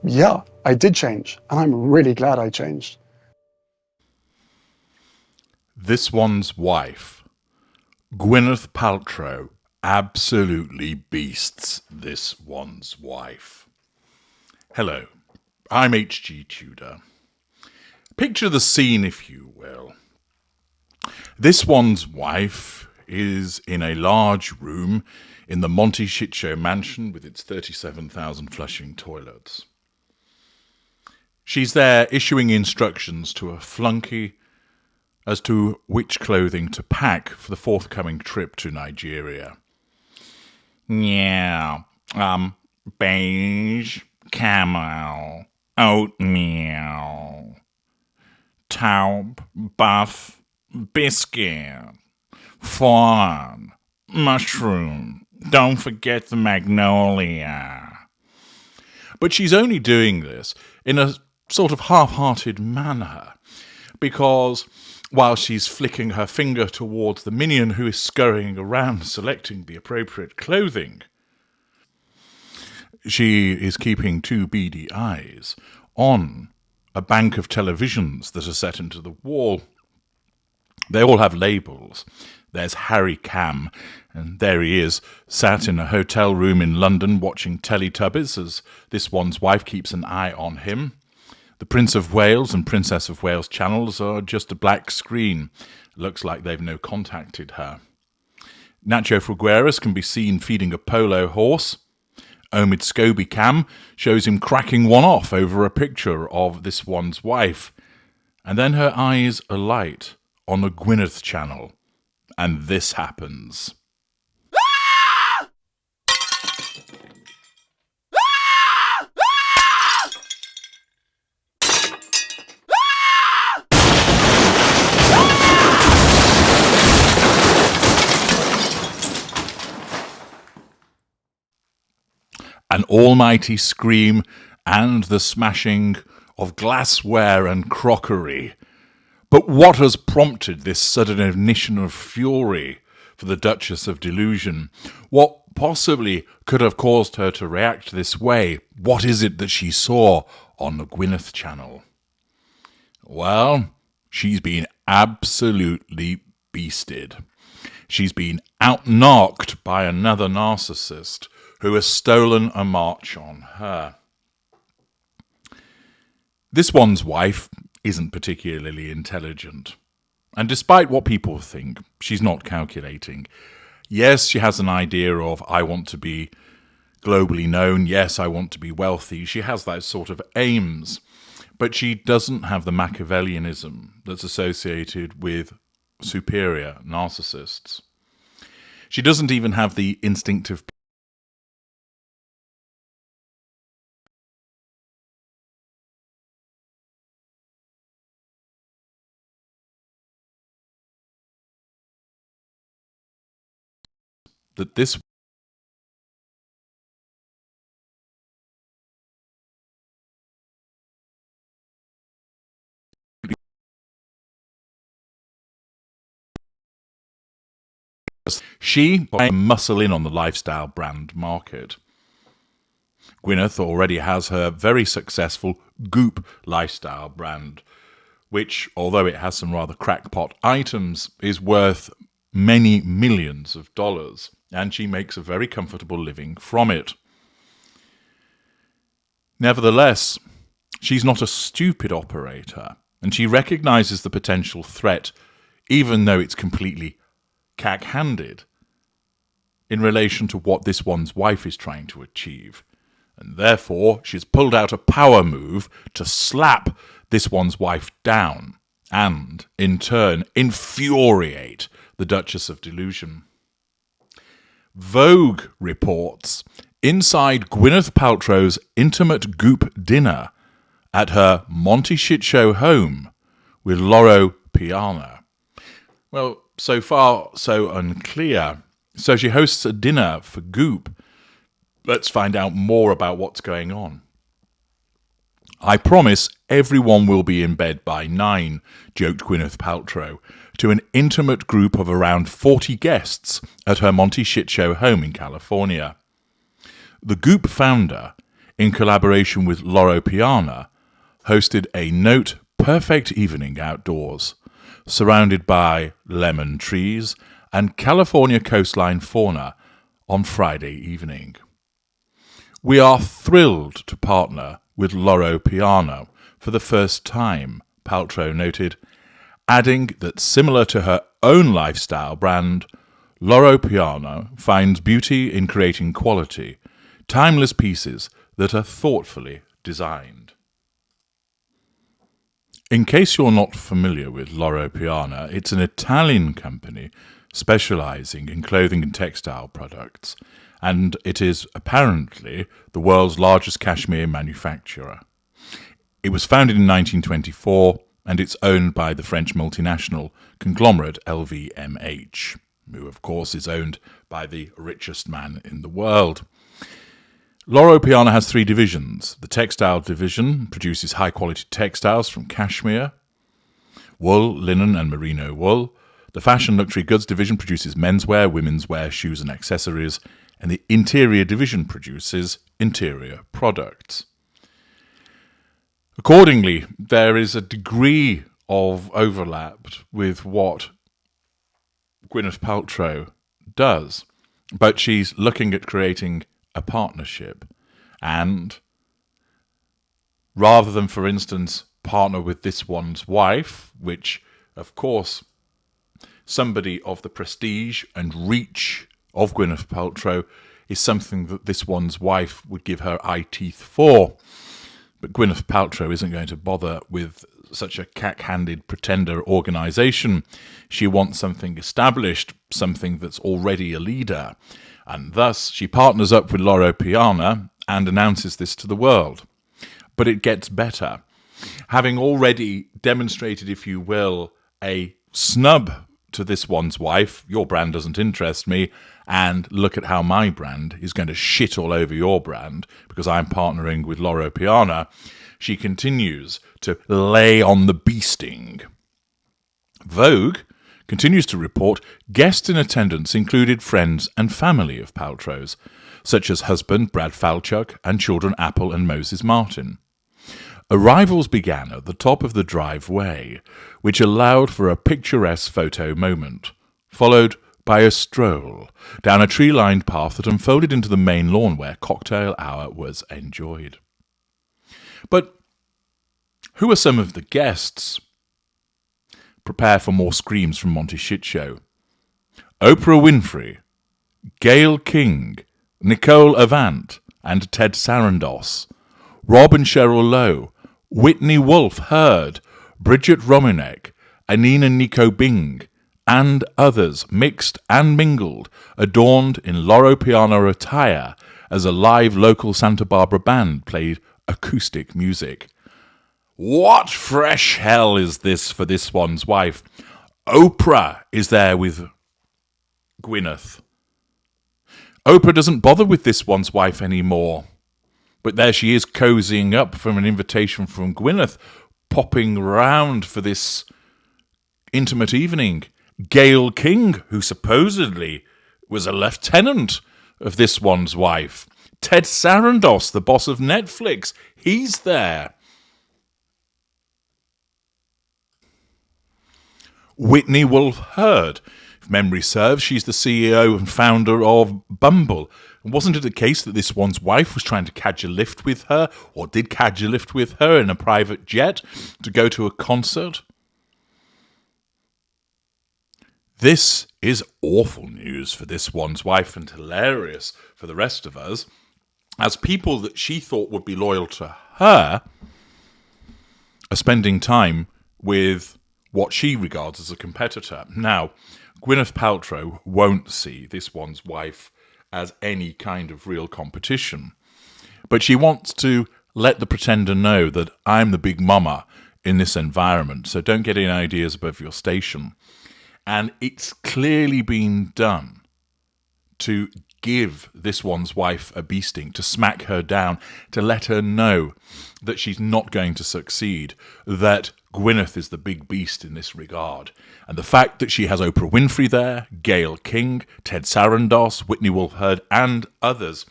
Yeah, I did change, and I'm really glad I changed. This one's wife, Gwyneth Paltrow, absolutely beasts this one's wife. Hello, I'm H.G. Tudor. Picture the scene, if you will. This one's wife is in a large room in the Montecito mansion with its 37,000 flushing toilets. She's there issuing instructions to a flunky as to which clothing to pack for the forthcoming trip to Nigeria. Yeah, beige, camel, oatmeal, taupe, buff, biscuit, fawn, mushroom, don't forget the magnolia. But she's only doing this in a sort of half-hearted manner, because while she's flicking her finger towards the minion who is scurrying around selecting the appropriate clothing, she is keeping two beady eyes on a bank of televisions that are set into the wall. They all have labels. There's Harry Cam, and there he is, sat in a hotel room in London watching Teletubbies as this one's wife keeps an eye on him. The Prince of Wales and Princess of Wales channels are just a black screen. Looks like they've no contacted her. Nacho Figueres can be seen feeding a polo horse. Omid Scobie Cam shows him cracking one off over a picture of this one's wife. And then her eyes alight on the Gwyneth channel. And this happens. An almighty scream and the smashing of glassware and crockery. But what has prompted this sudden ignition of fury for the Duchess of Delusion? What possibly could have caused her to react this way? What is it that she saw on the Gwyneth channel? Well, she's been absolutely beasted. She's been out-narked by another narcissist who has stolen a march on her. This one's wife isn't particularly intelligent. And despite what people think, she's not calculating. Yes, she has an idea of, I want to be globally known. Yes, I want to be wealthy. She has those sort of aims. But she doesn't have the Machiavellianism that's associated with superior narcissists. She doesn't even have the instinctive that this she by muscle in on the lifestyle brand market. Gwyneth already has her very successful Goop lifestyle brand, which, although it has some rather crackpot items, is worth many millions of dollars, and she makes a very comfortable living from it. Nevertheless, she's not a stupid operator, and she recognizes the potential threat, even though it's completely cack-handed, in relation to what this one's wife is trying to achieve. And therefore, she's pulled out a power move to slap this one's wife down and, in turn, infuriate the Duchess of Delusion. Vogue reports inside Gwyneth Paltrow's intimate Goop dinner at her Montecito home with Loro Piana. Well, so far, so unclear. So she hosts a dinner for Goop. Let's find out more about what's going on. I promise everyone will be in bed by 9, joked Gwyneth Paltrow to an intimate group of around 40 guests at her Montecito home in California. The Goop founder in collaboration with Loro Piana, hosted a note-perfect evening outdoors, surrounded by lemon trees and California coastline fauna on Friday evening. We are thrilled to partner with Loro Piana for the first time, Paltrow noted, adding that similar to her own lifestyle brand, Loro Piana finds beauty in creating quality, timeless pieces that are thoughtfully designed. In case you're not familiar with Loro Piana, it's an Italian company specializing in clothing and textile products, and it is apparently the world's largest cashmere manufacturer. It was founded in 1924, and it's owned by the French multinational conglomerate LVMH, who of course is owned by the richest man in the world. Loro Piana has three divisions. The textile division produces high-quality textiles from cashmere, wool, linen, and merino wool. The fashion luxury goods division produces menswear, women's wear, shoes, and accessories. And the interior division produces interior products. Accordingly, there is a degree of overlap with what Gwyneth Paltrow does, but she's looking at creating a partnership, and rather than, for instance, partner with this one's wife, which, of course, somebody of the prestige and reach of Gwyneth Paltrow is something that this one's wife would give her eye teeth for. But Gwyneth Paltrow isn't going to bother with such a cack-handed pretender organisation. She wants something established, something that's already a leader. And thus, she partners up with Loro Piana and announces this to the world. But it gets better. Having already demonstrated, if you will, a snub to this one's wife, your brand doesn't interest me, and look at how my brand is going to shit all over your brand because I'm partnering with Loro Piana, she continues to lay on the beasting. Vogue continues to report guests in attendance included friends and family of Paltrow's, such as husband Brad Falchuk and children Apple and Moses Martin. Arrivals began at the top of the driveway, which allowed for a picturesque photo moment, followed by a stroll down a tree-lined path that unfolded into the main lawn where cocktail hour was enjoyed. But who are some of the guests? Prepare for more screams from Montecito. Oprah Winfrey, Gayle King, Nicole Avant, and Ted Sarandos, Rob and Cheryl Lowe, Whitney Wolfe Herd, Bridget Romanek, Anina Nico Bing, and others mixed and mingled, adorned in Loro Piana attire as a live local Santa Barbara band played acoustic music. What fresh hell is this for this one's wife? Oprah is there with Gwyneth. Oprah doesn't bother with this one's wife anymore. But there she is cozying up from an invitation from Gwyneth, popping round for this intimate evening. Gayle King, who supposedly was a lieutenant of this one's wife. Ted Sarandos, the boss of Netflix, he's there. Whitney Wolfe Herd. If memory serves, she's the CEO and founder of Bumble. And wasn't it the case that this one's wife was trying to catch a lift with her, or did catch a lift with her in a private jet to go to a concert? This is awful news for this one's wife and hilarious for the rest of us, as people that she thought would be loyal to her are spending time with what she regards as a competitor. Now, Gwyneth Paltrow won't see this one's wife as any kind of real competition, but she wants to let the pretender know that I'm the big mama in this environment, so don't get any ideas above your station. And it's clearly been done to give this one's wife a beasting, to smack her down, to let her know that she's not going to succeed, that Gwyneth is the big beast in this regard. And the fact that she has Oprah Winfrey there, Gayle King, Ted Sarandos, Whitney Wolfe Herd, and others,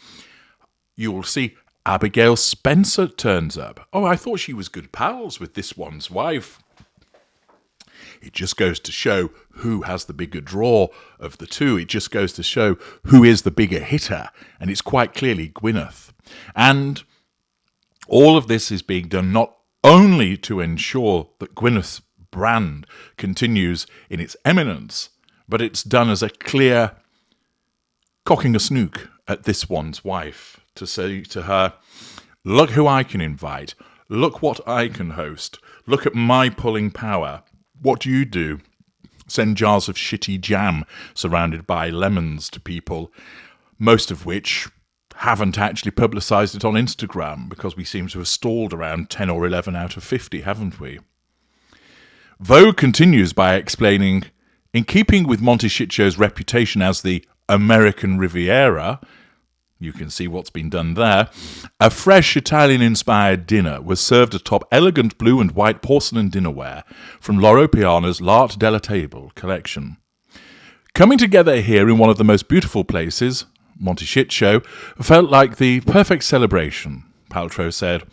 you will see Abigail Spencer turns up. Oh, I thought she was good pals with this one's wife. It just goes to show who has the bigger draw of the two. It just goes to show who is the bigger hitter. And it's quite clearly Gwyneth. And all of this is being done not only to ensure that Gwyneth's brand continues in its eminence, but it's done as a clear cocking a snook at this one's wife to say to her, look who I can invite. Look what I can host. Look at my pulling power. What do? Send jars of shitty jam surrounded by lemons to people, most of which haven't actually publicised it on Instagram because we seem to have stalled around 10 or 11 out of 50, haven't we? Vogue continues by explaining, in keeping with Montecito's reputation as the American Riviera, you can see what's been done there, a fresh Italian-inspired dinner was served atop elegant blue and white porcelain dinnerware from Loro Piana's L'Art della Table collection. Coming together here in one of the most beautiful places, Montecito, felt like the perfect celebration, Paltrow said.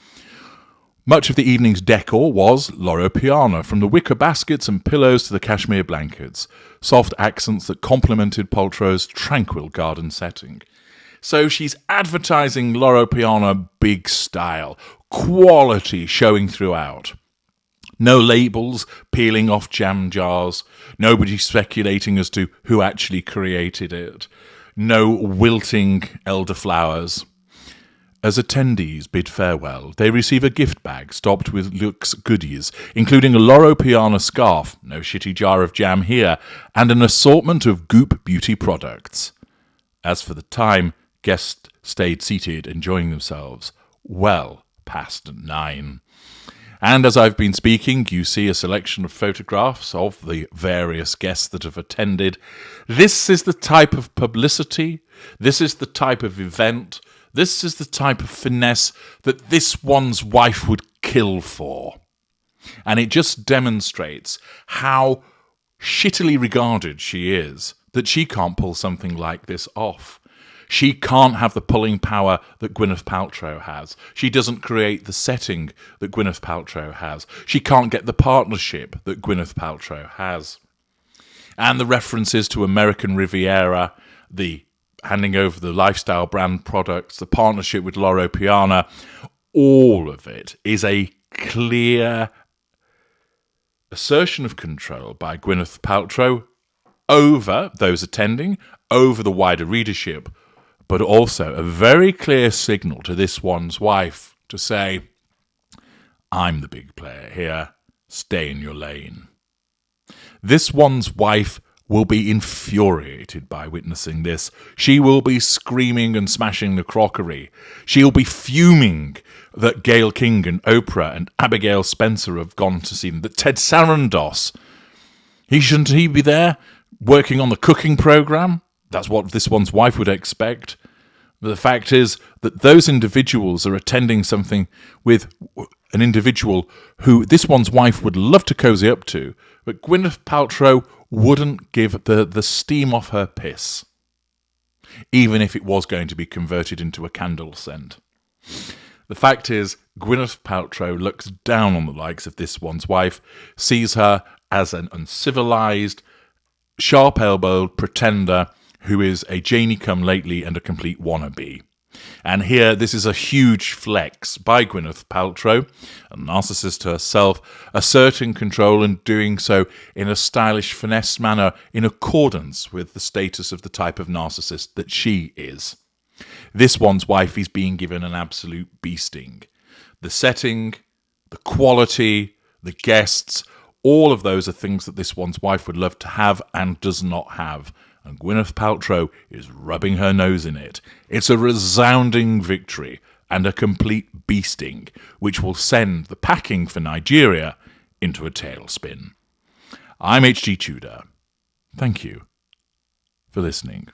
Much of the evening's decor was Loro Piana, from the wicker baskets and pillows to the cashmere blankets, soft accents that complemented Paltrow's tranquil garden setting. So she's advertising Loro Piana big style, quality showing throughout. No labels peeling off jam jars, nobody speculating as to who actually created it, no wilting elderflowers. As attendees bid farewell, they receive a gift bag stocked with luxe goodies, including a Loro Piana scarf, no shitty jar of jam here, and an assortment of Goop beauty products. As for the time, guests stayed seated, enjoying themselves well past 9. And as I've been speaking, you see a selection of photographs of the various guests that have attended. This is the type of publicity, this is the type of event, this is the type of finesse that this one's wife would kill for. And it just demonstrates how shittily regarded she is, that she can't pull something like this off. She can't have the pulling power that Gwyneth Paltrow has. She doesn't create the setting that Gwyneth Paltrow has. She can't get the partnership that Gwyneth Paltrow has. And the references to American Riviera, the handing over the lifestyle brand products, the partnership with Loro Piana, all of it is a clear assertion of control by Gwyneth Paltrow over those attending, over the wider readership, but also a very clear signal to this one's wife to say, I'm the big player here, stay in your lane. This one's wife will be infuriated by witnessing this. She will be screaming and smashing the crockery. She'll be fuming that Gayle King and Oprah and Abigail Spencer have gone to see them, that Ted Sarandos, shouldn't he be there working on the cooking programme? That's what this one's wife would expect. But the fact is that those individuals are attending something with an individual who this one's wife would love to cozy up to, but Gwyneth Paltrow wouldn't give the steam off her piss, even if it was going to be converted into a candle scent. The fact is, Gwyneth Paltrow looks down on the likes of this one's wife, sees her as an uncivilized, sharp-elbowed pretender who is a Janie-come-lately and a complete wannabe. And here, this is a huge flex by Gwyneth Paltrow, a narcissist herself, asserting control and doing so in a stylish finesse manner in accordance with the status of the type of narcissist that she is. This one's wife is being given an absolute beasting. The setting, the quality, the guests, all of those are things that this one's wife would love to have and does not have. And Gwyneth Paltrow is rubbing her nose in it. It's a resounding victory and a complete beasting, which will send the packing for Nigeria into a tailspin. I'm H.G. Tudor. Thank you for listening.